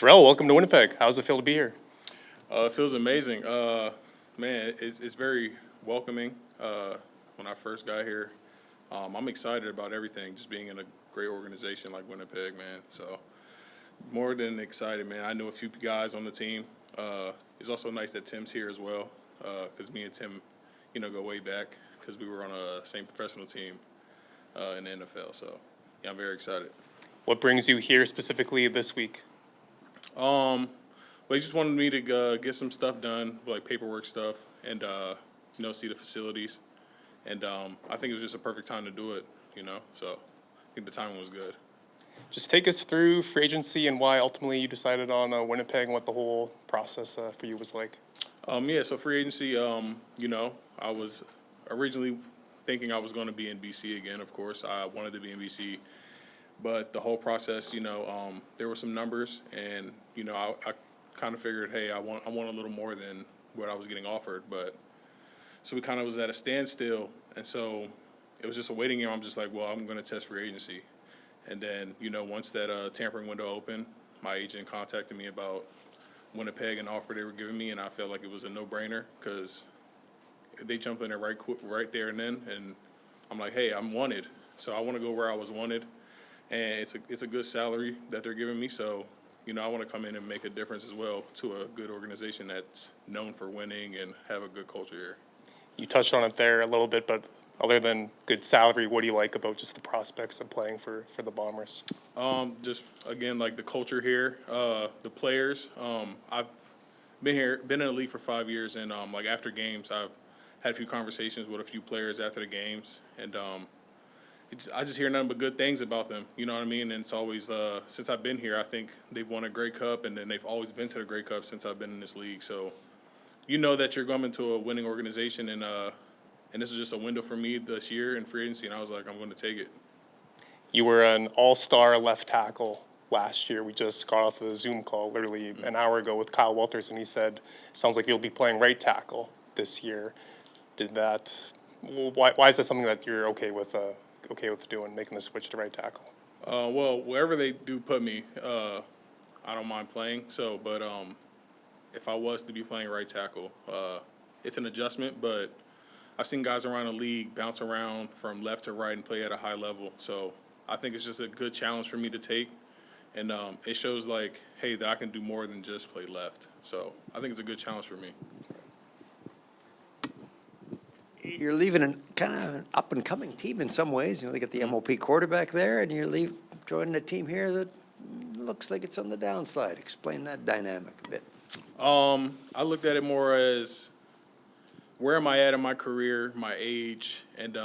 Jarell, welcome to Winnipeg. How's it feel to be here? It feels amazing. Man, it's very welcoming. When I first got here, I'm excited about everything, just being in a great organization like Winnipeg, man. So more than excited, man. I know a few guys on the team. It's also nice that Tim's here as well, because me and Tim, go way back because we were on a same professional team in the NFL. So yeah, I'm very excited. What brings you here specifically this week? Well, he just wanted me to get some stuff done, like paperwork stuff, and see the facilities. And I think it was just a perfect time to do it, So I think the timing was good. Just take us through free agency and why ultimately you decided on Winnipeg and what the whole process for you was like. So free agency, I was originally thinking I was going to be in BC again. Of course, I wanted to be in BC. But the whole process, there were some numbers, and I kind of figured, hey, I want a little more than what I was getting offered. But so we kind of was at a standstill, and so it was just a waiting game. I'm just like, well, I'm going to test free agency, and then once that tampering window opened, my agent contacted me about Winnipeg and the offer they were giving me, and I felt like it was a no-brainer because they jumped in there right there and then, and I'm like, hey, I'm wanted, so I want to go where I was wanted. And it's a good salary that they're giving me, so I want to come in and make a difference as well to a good organization that's known for winning and have a good culture here. You touched on it there a little bit, but other than good salary, what do you like about just the prospects of playing for the Bombers? Just again, like the culture here, the players. I've been in the league for 5 years, and like after games, I've had a few conversations with a few players after the games, and I just hear nothing but good things about them. You know what I mean? And it's always, since I've been here, I think they've won a Grey Cup, and then they've always been to the Grey Cup since I've been in this league. So you know that you're going to a winning organization, and this is just a window for me this year in free agency, and I was like, I'm going to take it. You were an all-star left tackle last year. We just got off a Zoom call literally an hour ago with Kyle Walters, and he said, sounds like you'll be playing right tackle this year. Why is that something that you're okay with doing, making the switch to right tackle? Well, wherever they do put me, I don't mind playing. So, but if I was to be playing right tackle, it's an adjustment. But I've seen guys around the league bounce around from left to right and play at a high level. So I think it's just a good challenge for me to take, and it shows like, hey, that I can do more than just play left. So I think it's a good challenge for me. You're leaving kind of an up-and-coming team in some ways. They got the MOP quarterback there, and you're joining a team here that looks like it's on the downslide. Explain that dynamic a bit. I looked at it more as where am I at in my career, my age, and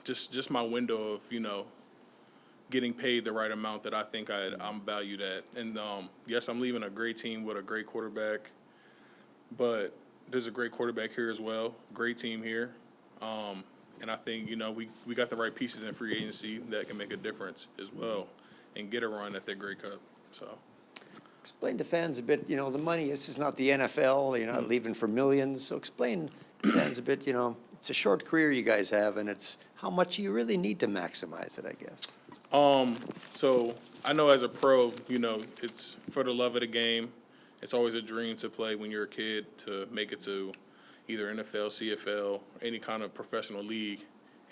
just my window of getting paid the right amount that I think I'm valued at. And yes, I'm leaving a great team with a great quarterback, but there's a great quarterback here as well, great team here. And I think, we got the right pieces in free agency that can make a difference as well and get a run at that Grey Cup. So Explain to fans a bit, the money, this is not the NFL, you're not leaving for millions. So explain to fans a bit, it's a short career you guys have, and it's how much you really need to maximize it, I guess. So I know as a pro, it's for the love of the game. It's always a dream to play when you're a kid, to make it to either NFL, CFL, any kind of professional league.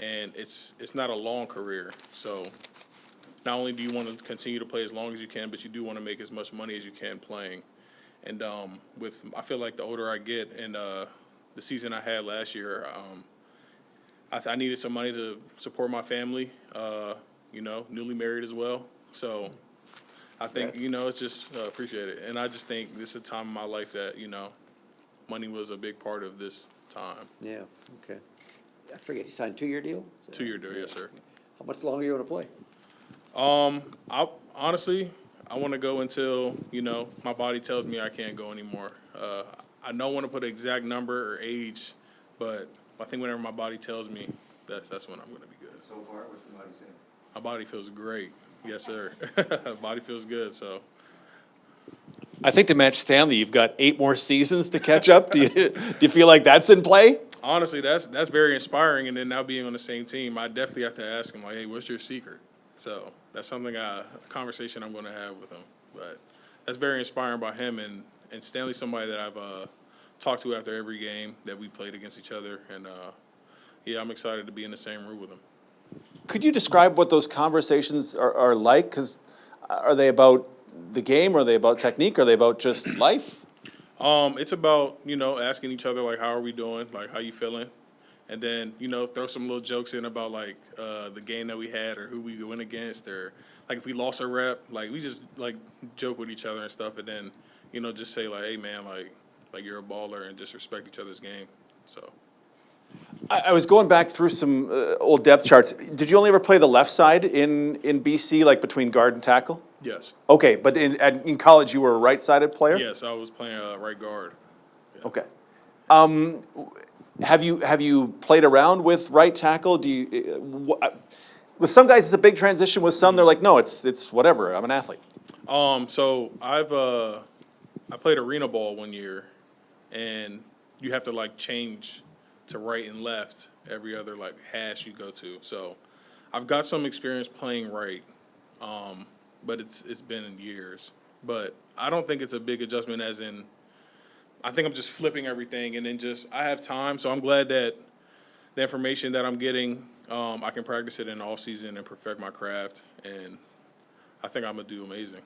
And it's not a long career. So not only do you want to continue to play as long as you can, but you do want to make as much money as you can playing. And I feel like the older I get, and the season I had last year, I needed some money to support my family, newly married as well. So I think, it's just appreciate it. And I just think this is a time in my life that, money was a big part of this time. Yeah, okay. I forget, you signed a 2-year deal? 2-year deal, yes, sir. How much longer you want to play? Honestly, I want to go until, my body tells me I can't go anymore. I don't want to put an exact number or age, but I think whenever my body tells me, that's when I'm going to be good. So far, what's the body saying? My body feels great. Yes, sir. Body feels good, so. I think to match Stanley, you've got 8 more seasons to catch up. Do you feel like that's in play? Honestly, that's very inspiring, and then now being on the same team, I definitely have to ask him, like, hey, what's your secret? So that's something, a conversation I'm going to have with him. But very inspiring by him, and Stanley's somebody that I've talked to after every game that we played against each other, and yeah, I'm excited to be in the same room with him. Could you describe what those conversations are like? Because are they about the game? Are they about technique? Are they about just life? It's about, asking each other, like, how are we doing? Like, how you feeling? And then, throw some little jokes in about, like, the game that we had or who we went against, or, like, if we lost a rep. Like, we just, like, joke with each other and stuff. And then, just say, like, hey, man, like you're a baller, and just respect each other's game. So. I was going back through some old depth charts. Did you only ever play the left side in BC, like between guard and tackle? Yes. Okay, but in college you were a right-sided player? Yes, I was playing right guard. Yeah. Okay. Have you played around with right tackle? Do you with some guys it's a big transition. With some they're like, no, it's whatever. I'm an athlete. So I played arena ball one year, and you have to like change to right and left every other like hash you go to. So I've got some experience playing right, but it's been in years. But I don't think it's a big adjustment, as in I think I'm just flipping everything, and then I have time. So I'm glad that the information that I'm getting, I can practice it in the off season and perfect my craft, and I think I'm gonna do amazing.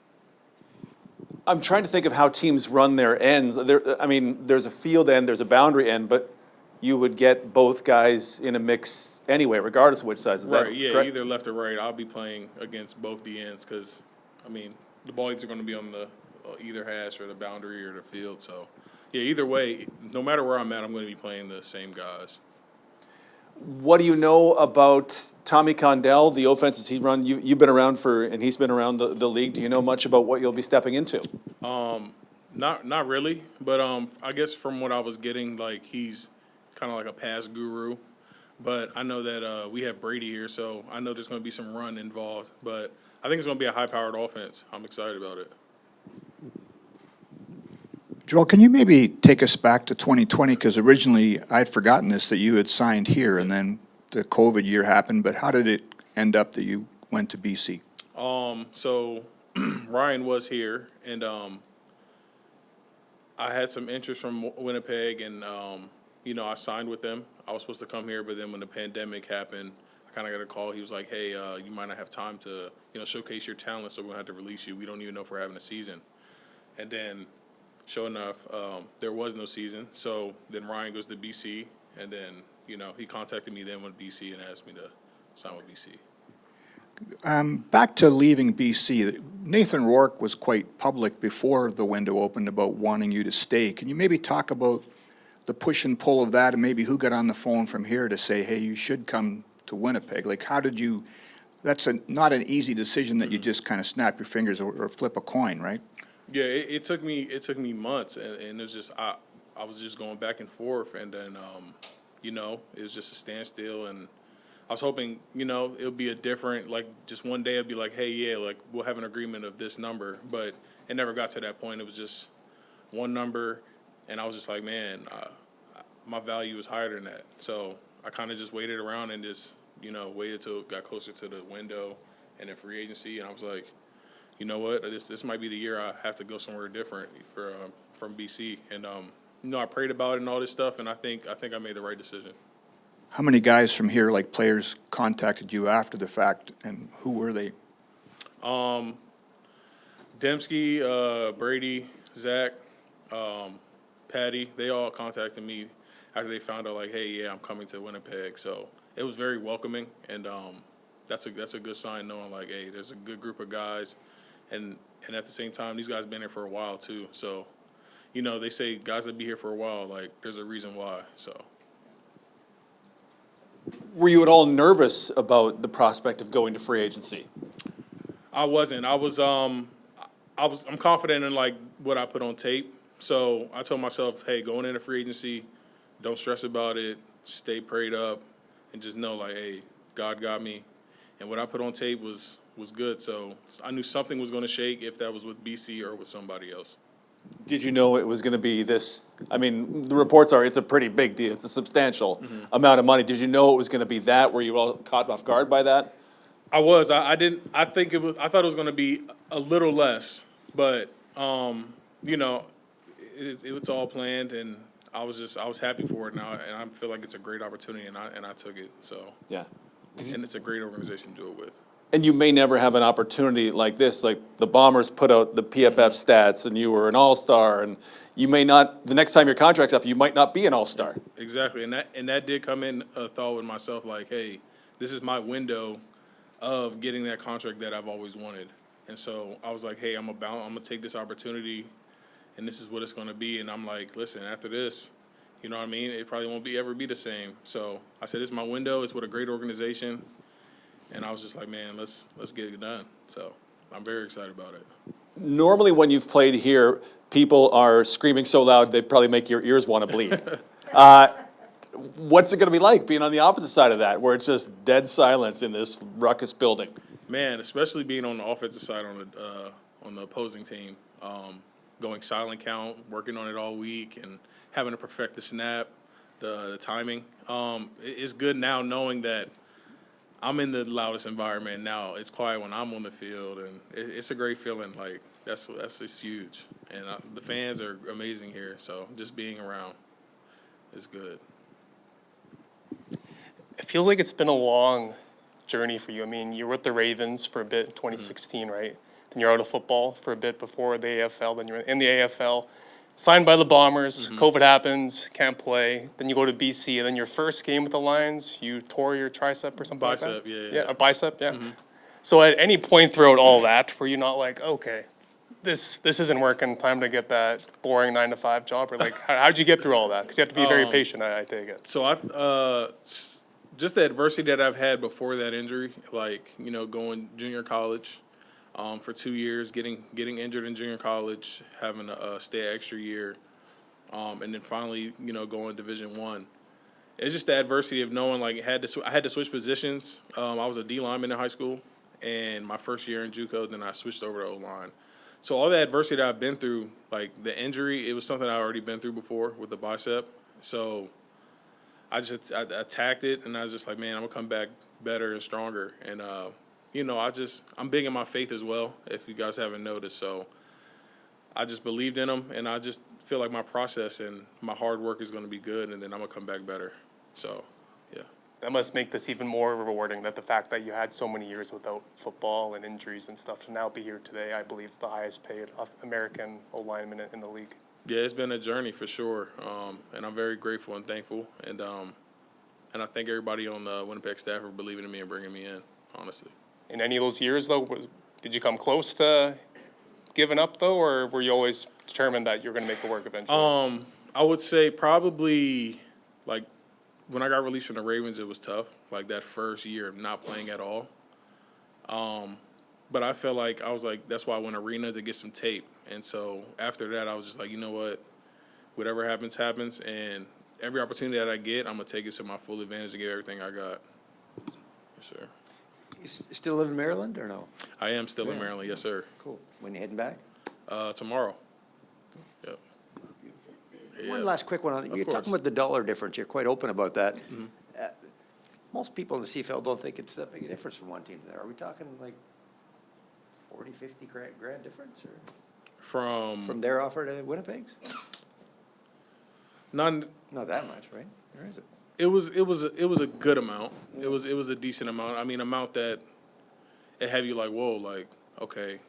I'm trying to think of how teams run their ends. There's a field end, there's a boundary end, but you would get both guys in a mix anyway, regardless of which side. Is that Right, yeah, correct? either left or right. I'll be playing against both the ends because, the ball either going to be on the either hash or the boundary or the field. So, yeah, either way, no matter where I'm at, I'm going to be playing the same guys. What do you know about Tommy Condell, the offenses he run? You've been around and he's been around the league. Do you know much about what you'll be stepping into? Not really, but I guess from what I was getting, like he's kind of like a pass guru. But I know that we have Brady here, so I know there's going to be some run involved. But I think it's going to be a high-powered offense. I'm excited about it. Joel, can you maybe take us back to 2020? Because originally I'd forgotten this, that you had signed here, and then the COVID year happened. But how did it end up that you went to BC? So Ryan was here, and I had some interest from Winnipeg, and I signed with them. I was supposed to come here, but then when the pandemic happened, I kind of got a call. He was like, hey, you might not have time to, showcase your talent, so we're going to have to release you. We don't even know if we're having a season. And then, sure enough, there was no season. So then Ryan goes to BC, and then, he contacted me then with BC and asked me to sign with BC. Back to leaving BC, Nathan Rourke was quite public before the window opened about wanting you to stay. Can you maybe talk about the push and pull of that, and maybe who got on the phone from here to say, hey, you should come to Winnipeg? Like, how did you, that's not an easy decision that you just kind of snap your fingers or flip a coin, right? Yeah, it took me months, and it was just, I was just going back and forth, and then, it was just a standstill, and I was hoping, it would be a different, like, just one day I'd be like, hey, yeah, like, we'll have an agreement of this number, but it never got to that point. It was just one number, and I was just like, man, my value is higher than that. So I kind of just waited around and just, waited till it got closer to the window and then free agency, and I was like, you know what, this might be the year I have to go somewhere different from BC, and I prayed about it and all this stuff, and I think I made the right decision. How many guys from here, like players, contacted you after the fact, and who were they? Dembski, Brady, Zach, Patty, they all contacted me after they found out, like, hey, yeah, I'm coming to Winnipeg. So it was very welcoming, and that's a good sign, knowing, like, hey, there's a good group of guys, and at the same time, these guys been here for a while too. So, they say guys that be here for a while, like, there's a reason why. So. Were you at all nervous about the prospect of going to free agency? I wasn't. I'm confident in, like, what I put on tape. So I told myself, hey, going into free agency, don't stress about it. Stay prayed up, and just know, like, hey, God got me. And what I put on tape was good. So I knew something was going to shake, if that was with BC or with somebody else. Did you know it was going to be this? I mean, the reports are it's a pretty big deal. It's a substantial amount of money. Did you know it was going to be that? Were you all caught off guard by that? I was. I didn't. I thought it was going to be a little less, but You know, it was all planned, and I was happy for it now, and I feel like it's a great opportunity, and I took it. So, Yeah. and it's a great organization to do it with. And you may never have an opportunity like this, like the Bombers put out the PFF stats and you were an all-star, and you may not, the next time your contract's up, you might not be an all-star. Exactly, and that did come in a thought with myself, like, hey, this is my window of getting that contract that I've always wanted, and so I was like, hey, I'm gonna take this opportunity, and this is what it's gonna be, and I'm like, listen, after this, you know what I mean? It probably won't ever be the same. So I said, this is my window. It's with a great organization, and I was just like, man, let's get it done. So I'm very excited about it. Normally, when you've played here, people are screaming so loud they probably make your ears want to bleed. What's it going to be like being on the opposite side of that, where it's just dead silence in this ruckus building? Man, especially being on the offensive side on the opposing team, going silent count, working on it all week, and having to perfect the snap, the timing. It's good now knowing that I'm in the loudest environment now. It's quiet when I'm on the field, and it's a great feeling. Like that's just huge, and the fans are amazing here. So just being around is good. It feels like it's been a long journey for you. I mean, you were with the Ravens for a bit in 2016, right? Then you're out of football for a bit before the AFL. Then you're in the AFL, signed by the Bombers. COVID happens, can't play. Then you go to BC, and then your first game with the Lions, you tore your tricep or something Bicep, like that? yeah. A bicep, yeah. So at any point throughout all that, were you not like, okay, this isn't working, time to get that boring 9-to-5 job? Or like, how'd you get through all that? Because you have to be very patient, I take it. So just the adversity that I've had before that injury, like, you know, going junior college for 2 years, getting injured in junior college, having to stay an extra year, and then finally, you know, going Division I. It's just the adversity of knowing, like, I had to switch positions. I was a D lineman in high school, and my first year in JUCO, then I switched over to O-line. So all the adversity that I've been through, like the injury, it was something I already been through before with the bicep. So I attacked it, and I was just like, man, I'm gonna come back better and stronger. And you know, I'm big in my faith as well, if you guys haven't noticed. So I just believed in them, and I just feel like my process and my hard work is gonna be good, and then I'm gonna come back better. So, yeah. That must make this even more rewarding, that the fact that you had so many years without football and injuries and stuff to now be here today, I believe the highest paid American O-lineman in the league. Yeah, it's been a journey for sure, and I'm very grateful and thankful, and I thank everybody on the Winnipeg staff for believing in me and bringing me in, honestly. In any of those years, though, did you come close to giving up, though, or were you always determined that you're going to make it work eventually? I would say probably, like, when I got released from the Ravens, it was tough, like that first year of not playing at all. But I felt like that's why I went arena to get some tape. And so after that, I was just like, you know what, whatever happens, happens. And every opportunity that I get, I'm going to take it to my full advantage to give everything I got. Yes, sir. You still live in Maryland or no? I am still in Maryland, yes, sir. Cool. When you heading back? Tomorrow. Yep. One Yeah. last quick one. You're course. talking about the dollar difference. You're quite open about that. Most people in the CFL don't think it's that big a difference from one team to the other. Are we talking like 40, 50 grand difference, or from their offer to Winnipeg's? Not that much, right? Or is it? It was a good amount. It was a decent amount. I mean, amount that it had you like, whoa, like, okay,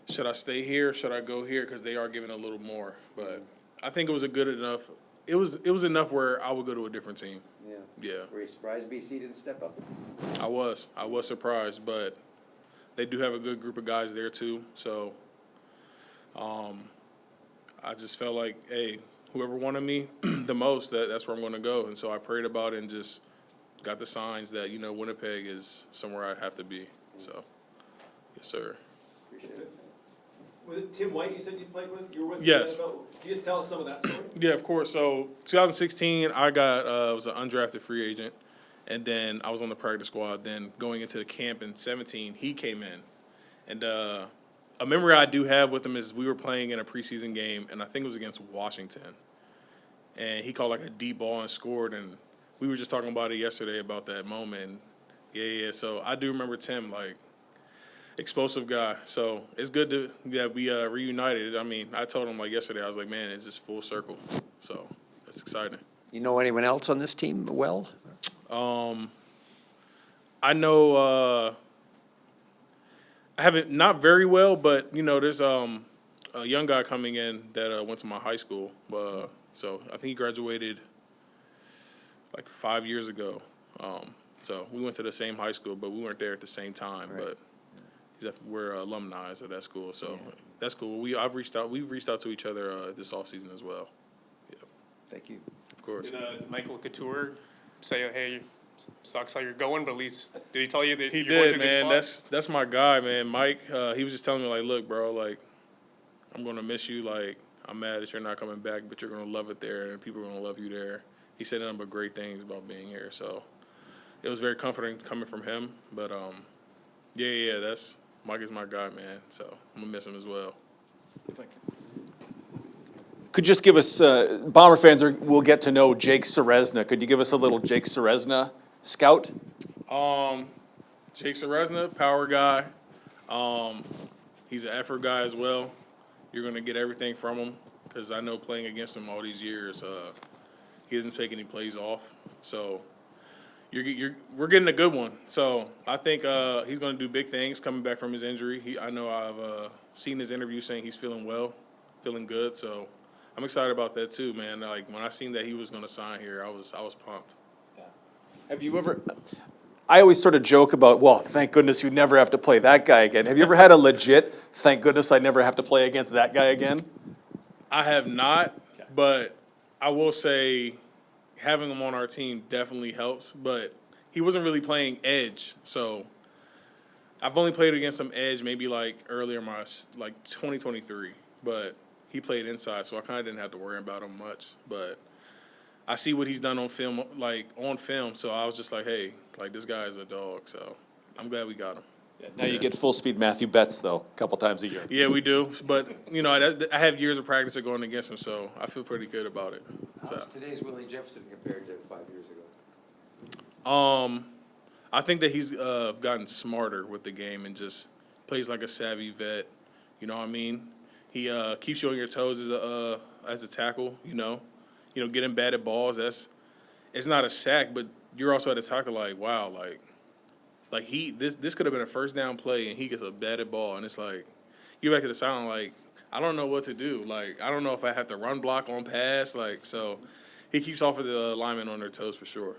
should I stay here? Should I go here? Because they are giving a little more. But I think it was a good enough. It was enough where I would go to a different team. Yeah. Yeah, Were you surprised BC didn't step up? I was surprised, but they do have a good group of guys there too. So, I just felt like, hey, whoever wanted me the most, that's where I'm going to go. And so I prayed about it and just got the signs that, you know, Winnipeg is somewhere I have to be. So, yes, sir. Appreciate it. Was it Tim White you said you played with? You were with Yes. Can you just tell us some of that story? Yeah, of course. So 2016, I was an undrafted free agent, and then I was on the practice squad. Then going into the camp in 17, he came in, and a memory I do have with him is we were playing in a preseason game, and I think it was against Washington, and he called like a deep ball and scored, and we were just talking about it yesterday about that moment. Yeah. So I do remember Tim, like, explosive guy. So it's good that we reunited. I mean, I told him like yesterday, I was like, man, it's just full circle. So it's exciting. You know anyone else on this team well? I know I haven't not very well, but there's a young guy coming in that went to my high school. So I think he graduated like 5 years ago. So we went to the same high school, but we weren't there at the same time. Right. But we're alumni of that school, so that's cool. We've reached out to each other this offseason as well. Yeah, Thank you. of course. Did Michael Couture say, hey, sucks how you're going, but at least did he tell you that He you're going to did, a good man. spot? That's my guy, man. Mike, he was just telling me like, look, bro, like I'm gonna miss you. Like I'm mad that you're not coming back, but you're gonna love it there, and people are gonna love you there. He said nothing but great things about being here, so it was very comforting coming from him. But that's Mike is my guy, man. So I'm gonna miss him as well. Could you just give us, Bomber fans will get to know Jake Serezna. Could you give us a little Jake Serezna scout? Jake Serezna, power guy. He's an effort guy as well. You're gonna get everything from him because I know playing against him all these years, he doesn't take any plays off. So we're getting a good one. So I think he's gonna do big things coming back from his injury. I know I've seen his interview saying he's feeling well, feeling good. So I'm excited about that too, man. Like when I seen that he was gonna sign here, I was pumped. Have you ever, I always sort of joke about, well, thank goodness you never have to play that guy again. Have you ever had a legit, thank goodness I never have to play against that guy again? I have not, but I will say having him on our team definitely helps. But he wasn't really playing edge, so I've only played against him edge maybe like earlier in my 2023. But he played inside, so I kind of didn't have to worry about him much. But I see what he's done on film, so I was just like, hey, like this guy is a dog. So I'm glad we got him. Now you get full speed Matthew Betts, though, a couple times a year. Yeah, we do. But, I have years of practice of going against him, so I feel pretty good about it. So. How's today's Willie Jefferson compared to 5 years ago? I think that he's gotten smarter with the game and just plays like a savvy vet. You know what I mean? He keeps you on your toes as a tackle, getting bad at balls. It's not a sack, but you're also at a tackle like, wow, like this could have been a first down play and he gets a batted ball and it's like you back to the sideline like I don't know what to do. Like I don't know if I have to run block on pass. Like so he keeps off of the linemen on their toes for sure.